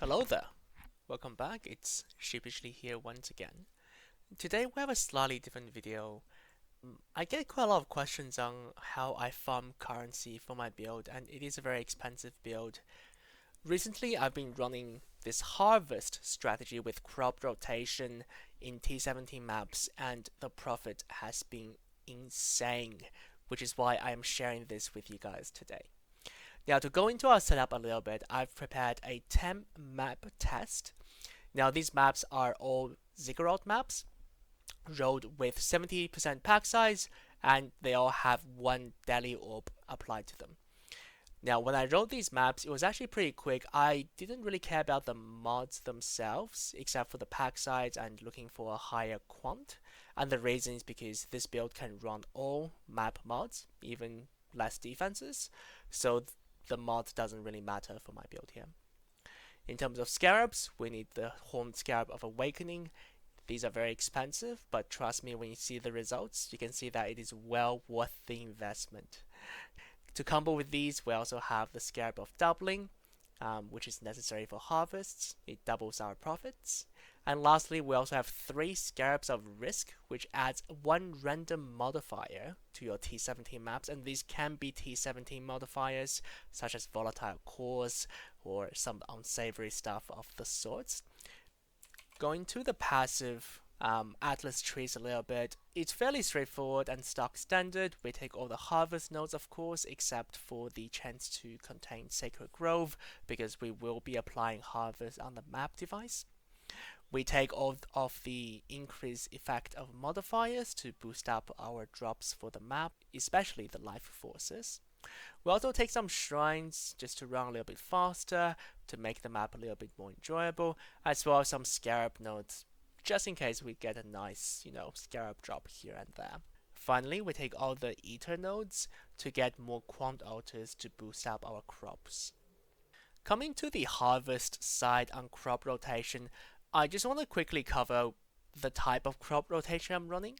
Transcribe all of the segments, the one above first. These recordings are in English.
Hello there, welcome back. It's Sheepishly here once again. Today we have a slightly different video. I get quite a lot of questions on how I farm currency for my build, and it is a very expensive build. Recently I've been running this harvest strategy with crop rotation in T17 maps, and the profit has been insane, which is why I am sharing this with you guys today. Now, to go into our setup a little bit, I've prepared a 10 map test. Now, these maps are all ziggurat maps, rolled with 70% pack size, and they all have one daily orb applied to them. Now, when I wrote these maps, it was actually pretty quick. I didn't really care about the mods themselves, except for the pack size and looking for a higher quant. And the reason is because this build can run all map mods, even less defenses. So the mod doesn't really matter for my build here. In terms of Scarabs, we need the Horned Scarab of Awakening. These are very expensive, but trust me, when you see the results, you can see that it is well worth the investment. To combo with these, we also have the Scarab of Doubling, which is necessary for harvests. It doubles our profits. And lastly, we also have 3 Scarabs of Risk, which adds 1 random modifier to your T17 maps, and these can be T17 modifiers, such as volatile cores or some unsavory stuff of the sorts. Going to the passive Atlas trees a little bit, it's fairly straightforward and stock standard. We take all the harvest nodes, of course, except for the chance to contain Sacred Grove, because we will be applying harvest on the map device. We take all of the increase effect of modifiers to boost up our drops for the map, especially the life forces. We also take some shrines just to run a little bit faster, to make the map a little bit more enjoyable, as well as some scarab nodes, just in case we get a nice, scarab drop here and there. Finally, we take all the ether nodes to get more quant altars to boost up our crops. Coming to the harvest side on crop rotation, I just want to quickly cover the type of crop rotation I'm running.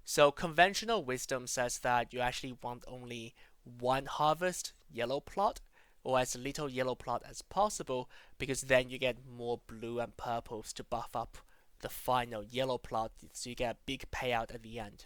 So conventional wisdom says that you actually want only one harvest yellow plot, or as little yellow plot as possible, because then you get more blue and purples to buff up the final yellow plot, so you get a big payout at the end.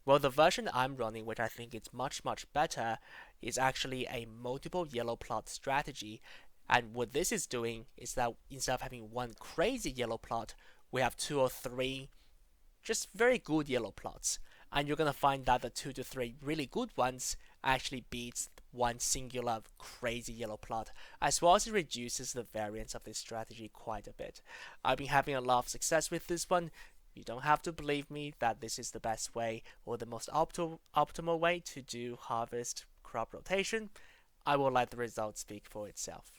Well, the version I'm running, which I think is much better, is actually a multiple yellow plot strategy. And what this is doing is that instead of having one crazy yellow plot, we have 2 or 3 just very good yellow plots. And you're going to find that the 2 to 3 really good ones actually beats one singular crazy yellow plot, as well as it reduces the variance of this strategy quite a bit. I've been having a lot of success with this one. You don't have to believe me that this is the best way or the most optimal way to do harvest crop rotation. I will let the results speak for itself.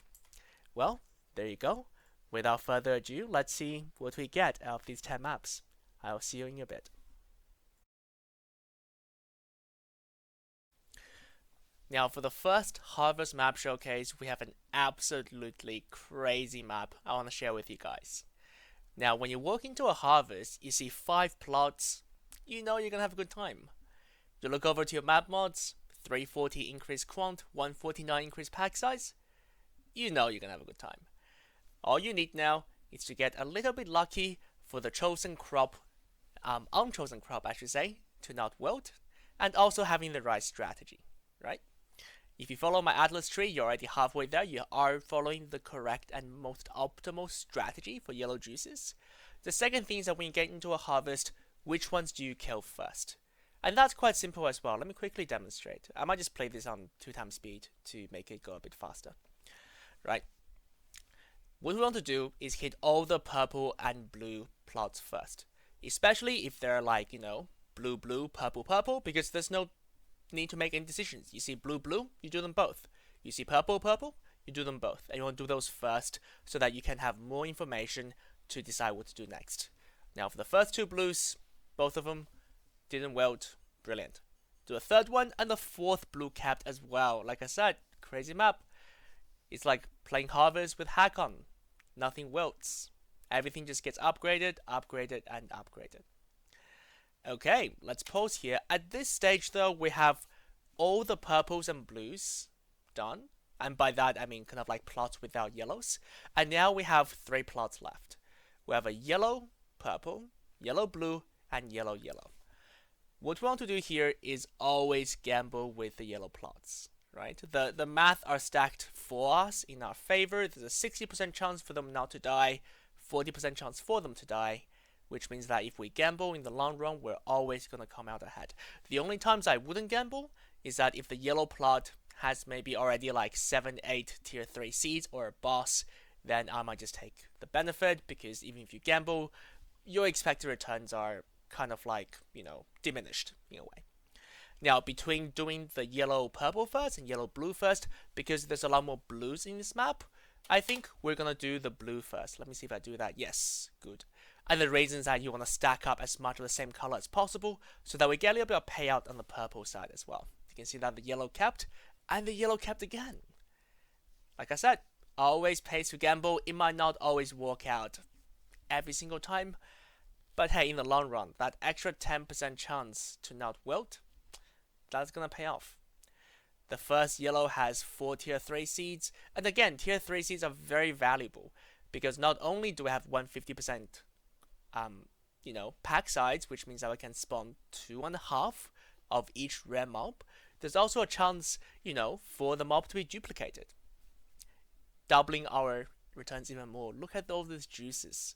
Well, there you go. Without further ado, let's see what we get out of these 10 maps. I'll see you in a bit. Now, for the first harvest map showcase, we have an absolutely crazy map I want to share with you guys. Now, when you walk into a harvest, you see 5 plots, you know you're gonna have a good time. You look over to your map mods, 340 increased quant, 149 increased pack size, you know you're gonna have a good time. All you need now is to get a little bit lucky for the chosen crop, unchosen crop I should say, to not wilt, and also having the right strategy, right? If you follow my Atlas tree, you're already halfway there. You are following the correct and most optimal strategy for yellow juices. The second thing is that when you get into a harvest, which ones do you kill first? And that's quite simple as well. Let me quickly demonstrate. I might just play this on 2x speed to make it go a bit faster. Right? What we want to do is hit all the purple and blue plots first. Especially if they're like, blue, blue, purple, purple, because there's no need to make any decisions. You see blue, blue, you do them both. You see purple, purple, you do them both. And you want to do those first so that you can have more information to decide what to do next. Now for the first 2 blues, both of them didn't wilt. Brilliant. Do a third one and the 4th blue capped as well. Like I said, crazy map. It's like playing harvest with hack on. Nothing wilts. Everything just gets upgraded, upgraded, and upgraded. Okay, let's pause here. At this stage though, we have all the purples and blues done. And by that, I mean kind of like plots without yellows. And now we have 3 plots left. We have a yellow, purple, yellow, blue, and yellow, yellow. What we want to do here is always gamble with the yellow plots, right? The math are stacked for us in our favor. There's a 60% chance for them not to die, 40% chance for them to die, which means that if we gamble in the long run, we're always going to come out ahead. The only times I wouldn't gamble is that if the yellow plot has maybe already like 7, 8 tier 3 seeds or a boss, then I might just take the benefit, because even if you gamble, your expected returns are kind of like, diminished in a way. Now, between doing the yellow-purple first and yellow-blue first, because there's a lot more blues in this map, I think we're going to do the blue first. Let me see if I do that. Yes, good. And the reason is that you want to stack up as much of the same color as possible so that we get a little bit of payout on the purple side as well. You can see that the yellow kept, and the yellow kept again. Like I said, always pays to gamble. It might not always work out every single time, but hey, in the long run, that extra 10% chance to not wilt, that's gonna pay off. The first yellow has 4 tier 3 seeds, and again, tier 3 seeds are very valuable, because not only do we have 150% pack size, which means that we can spawn 2.5 of each rare mob, there's also a chance, for the mob to be duplicated, doubling our returns even more. Look at all these juices.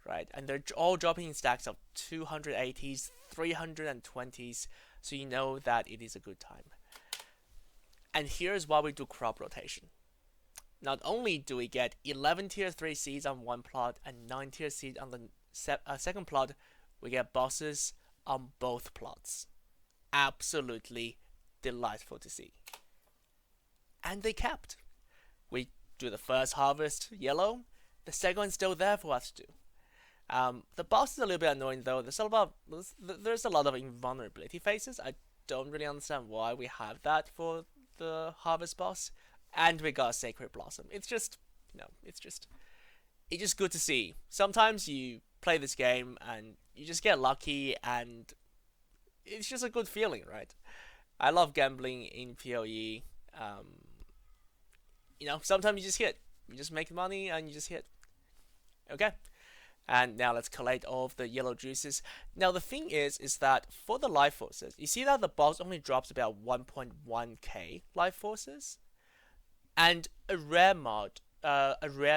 Right, and they're all dropping in stacks of 280s, 320s, so you know that it is a good time. And here's why we do crop rotation. Not only do we get 11 tier 3 seeds on one plot and 9 tier seeds on the second plot, we get bosses on both plots. Absolutely delightful to see. And they kept. We do the first harvest yellow, the second one's still there for us to do. The boss is a little bit annoying though. There's a lot of invulnerability phases. I don't really understand why we have that for the harvest boss. And we got a Sacred Blossom. It's just good to see. Sometimes you play this game and you just get lucky, and it's just a good feeling, right? I love gambling in POE. Sometimes you just hit. You just make money and you just hit. Okay. And now let's collate all of the yellow juices. Now the thing is that for the life forces, you see that the boss only drops about 1.1k life forces, and a rare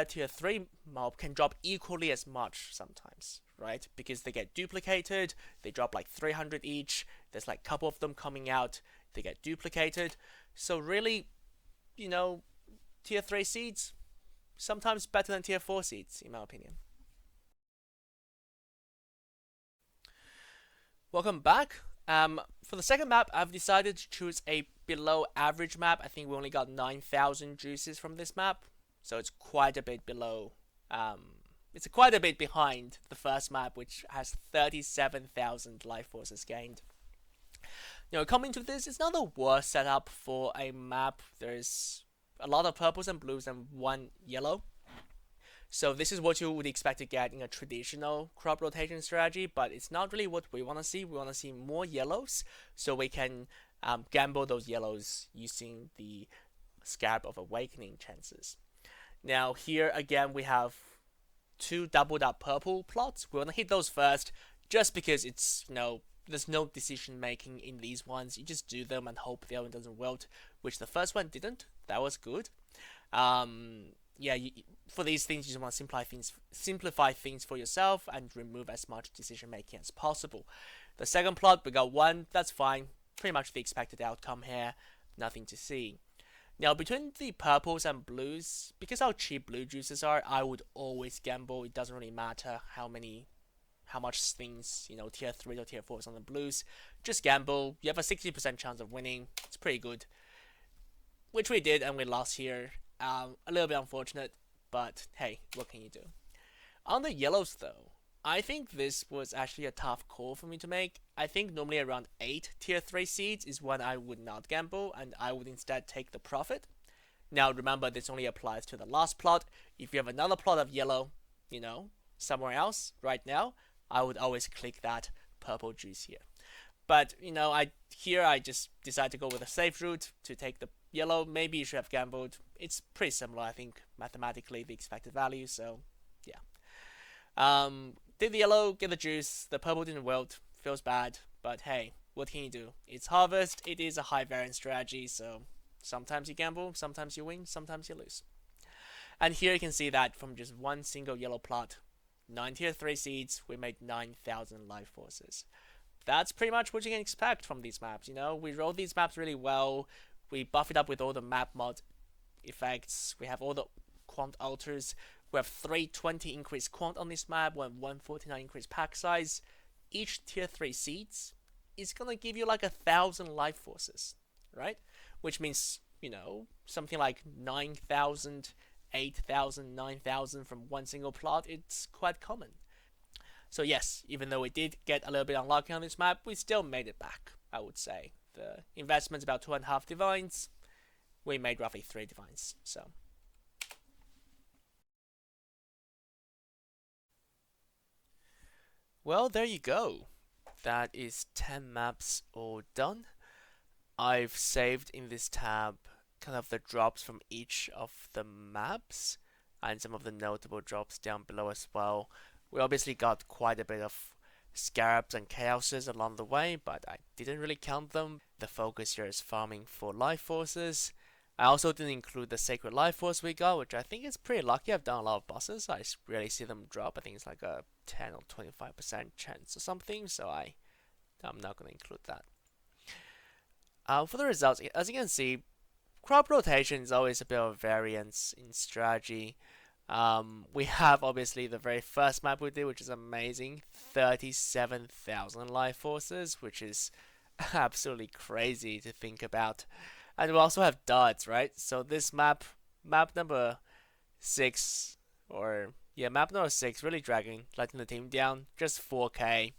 tier 3 mob can drop equally as much sometimes, right? Because they get duplicated, they drop like 300 each. There's like a couple of them coming out, they get duplicated. So really, tier 3 seeds sometimes better than tier 4 seeds, in my opinion. Welcome back. For the second map, I've decided to choose a below average map. I think we only got 9,000 juices from this map, so it's quite a bit below. It's quite a bit behind the first map, which has 37,000 life forces gained. Coming to this, it's not the worst setup for a map. There's a lot of purples and blues and 1 yellow. So this is what you would expect to get in a traditional crop rotation strategy, but it's not really what we want to see. We want to see more yellows, so we can gamble those yellows using the Scarab of Awakening chances. Now here again we have 2 doubled up purple plots. We want to hit those first, just because it's there's no decision making in these ones. You just do them and hope the other one doesn't wilt, which the first one didn't. That was good. For these things, you just want to simplify things for yourself and remove as much decision making as possible. The second plot, we got 1. That's fine. Pretty much the expected outcome here. Nothing to see. Now, between the purples and blues, because how cheap blue juices are, I would always gamble. It doesn't really matter how much things, tier 3 or tier 4s on the blues. Just gamble. You have a 60% chance of winning. It's pretty good. Which we did, and we lost here. A little bit unfortunate, but hey, what can you do? On the yellows though, I think this was actually a tough call for me to make. I think normally around 8 tier 3 seeds is when I would not gamble, and I would instead take the profit. Now remember, this only applies to the last plot. If you have another plot of yellow, somewhere else right now, I would always click that purple juice here. But I just decided to go with a safe route to take the Yellow, maybe you should have gambled. It's pretty similar, I think, mathematically, the expected value, so yeah. Did the yellow get the juice? The purple didn't wilt. Feels bad, but hey, what can you do? It's harvest. It is a high variance strategy, so sometimes you gamble, sometimes you win, sometimes you lose. And here you can see that from just one single yellow plot, 9 tier 3 seeds, we made 9,000 life forces. That's pretty much what you can expect from these maps. You know, we rolled these maps really well. We buff it up with all the map mod effects. We have all the quant alters. We have 320 increased quant on this map. We have 149 increased pack size. Each tier 3 seeds is gonna give you like 1,000 life forces, right? Which means, you know, something like 9,000, 8,000, 9,000 from one single plot. It's quite common. So yes, even though we did get a little bit unlucky on this map, we still made it back, I would say. The investment's about 2.5 divines. We made roughly 3 divines, so. Well, there you go. That is 10 maps all done. I've saved in this tab kind of the drops from each of the maps and some of the notable drops down below as well. We obviously got quite a bit of Scarabs and Chaoses along the way, but I didn't really count them. The focus here is farming for life forces. I also didn't include the Sacred Life Force we got, which I think is pretty lucky. I've done a lot of bosses. I rarely see them drop. I think it's like a 10 or 25% chance or something, so I'm not going to include that. For the results, as you can see, crop rotation is always a bit of variance in strategy. We have obviously the very first map we did, which is amazing, 37,000 life forces, which is absolutely crazy to think about. And we also have duds, right? So this map number 6, or yeah, map number 6, really dragging, letting the team down, just 4k,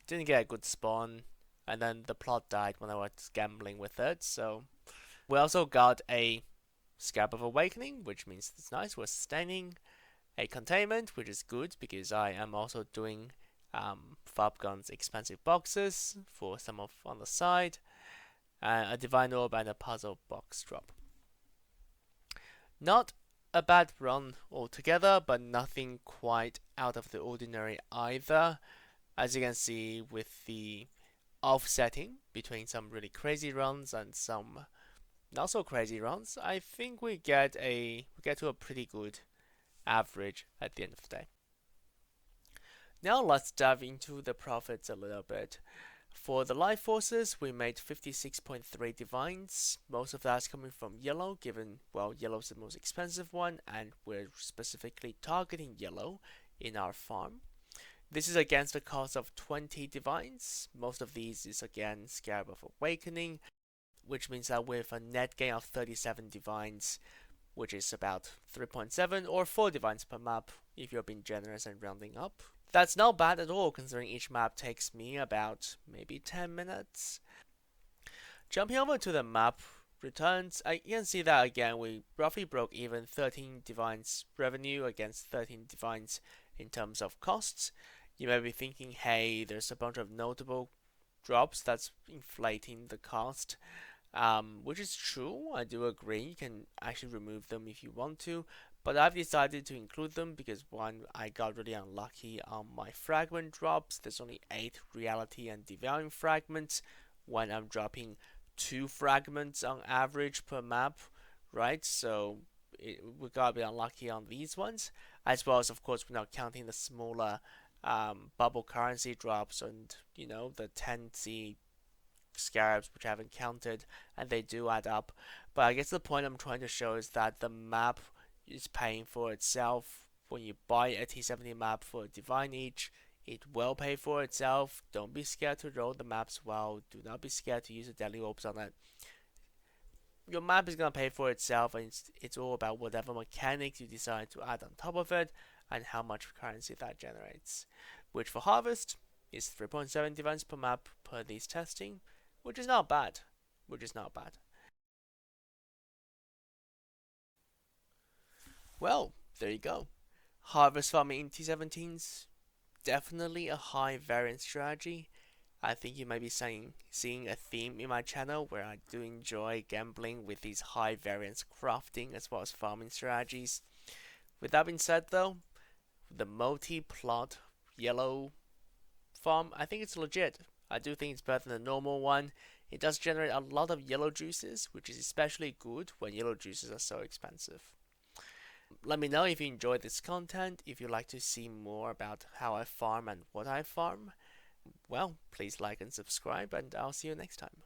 didn't get a good spawn, and then the plot died when I was gambling with it, so we also got a Scarab of Awakening, which means it's nice, we're sustaining, a containment, which is good because I am also doing Fabgun's expensive boxes for some of on the side, a Divine Orb and a puzzle box drop. Not a bad run altogether, but nothing quite out of the ordinary either. As you can see with the offsetting between some really crazy runs and some not so crazy runs, I think we get to a pretty good average at the end of the day. Now let's dive into the profits a little bit. For the life forces, we made 56.3 divines. Most of that's coming from yellow, given, well, yellow's the most expensive one, and we're specifically targeting yellow in our farm. This is against the cost of 20 divines. Most of these is again Scarab of Awakening, which means that with a net gain of 37 divines, which is about 3.7 or 4 divines per map if you're being generous and rounding up. That's not bad at all, considering each map takes me about maybe 10 minutes. Jumping over to the map returns, you can see that again we roughly broke even 13 divines revenue against 13 divines in terms of costs. You may be thinking, hey, there's a bunch of notable drops that's inflating the cost. Which is true, I do agree, you can actually remove them if you want to, but I've decided to include them because one, I got really unlucky on my fragment drops. There's only 8 reality and devouring fragments when I'm dropping 2 fragments on average per map, right? So we got a bit unlucky on these ones, as well as of course we're not counting the smaller bubble currency drops and you know the 10C Scarabs which I haven't counted, and they do add up. But I guess the point I'm trying to show is that the map is paying for itself. When you buy a T17 map for a divine each, it will pay for itself. Don't be scared to roll the maps well. Do not be scared to use the deadly orbs on it. Your map is gonna pay for itself, and it's all about whatever mechanics you decide to add on top of it and how much currency that generates. Which for Harvest is 3.7 divines per map per these testing, which is not bad. Well, there you go. Harvest farming in T17's definitely a high variance strategy. I think you might be seeing a theme in my channel where I do enjoy gambling with these high variance crafting as well as farming strategies. With that being said though, the multi-plot yellow farm, I think it's legit. I do think it's better than the normal one. It does generate a lot of yellow juices, which is especially good when yellow juices are so expensive. Let me know if you enjoyed this content, if you'd like to see more about how I farm and what I farm. Well, please like and subscribe, and I'll see you next time.